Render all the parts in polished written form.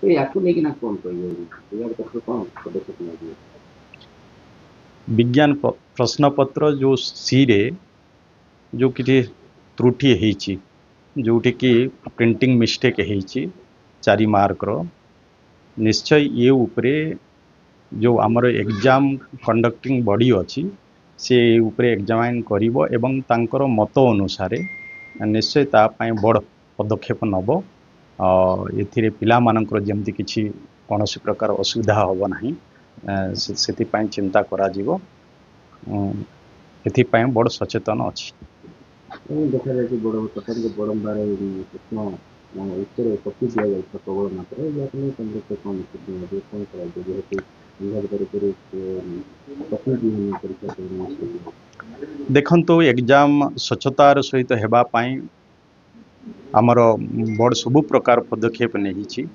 तो याकू लेकिन आप कौन कहिए विभाग तरफ कौन पदक्षेप नहीं विज्ञान प्रश्न पत्र जो सी रे जो किसी त्रुटि होती जोटि कि प्रिंटिंग मिस्टेक होती 4 मार्कर निश्चय ये उपरे जो आमर एग्जाम कंडक्टिंग बॉडी अच्छी से उपरे एग्जामाइन करिवो एवं तांकर मत अनुसार निश्चय तापाई बड़ पदक्षेप नब एथिरे पिला मानकर जेमती किछि कौनसी प्रकार असुविधा हब नाही से चिंता करा जीवो एथिपाई बड़ सचेतन अच्छी देखा जाए कि बड़ तथापि बड़म्बार कृष्ण उत्तर कपि दि जाए प्रबल मात्रा याकू केन्द्र कौन निष्पत्ति कौन कराए जेहेतु विभाग तरफ तकनीकी परीक्षा देखंतु एग्जाम स्वच्छतार सहित हेबा पाई आमर बड़ सबु प्रकार पदक्षेप नहीं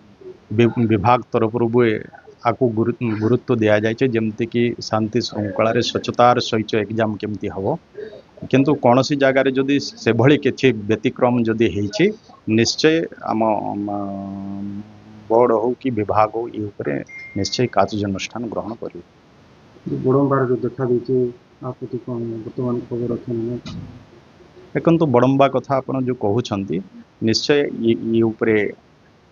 विभाग तरफ आपको गुरुत्व दि जाए जमती कि शांति श्रृंखलार स्वच्छतार सहित एग्जाम केमती हम किंतु कौन सी जगार जदि से भली किसी व्यतिक्रम जदि होइछि निश्चय आम बोर्ड हो कि विभाग हो ये उपरे निश्चय कार्यानुष्ठान ग्रहण कर बड़म्बार जो देखा देखे आप कौन बर्तमान खबर अच्छे देखो बड़म्बा कथा आप जो कहते निश्चय ये उपरे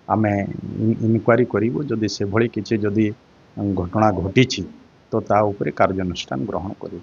आमे इनक्वारी करूँ जदि से भली किसी जदि घटना घटी तो ता उपरे कार्यानुष्ठान ग्रहण करूँ।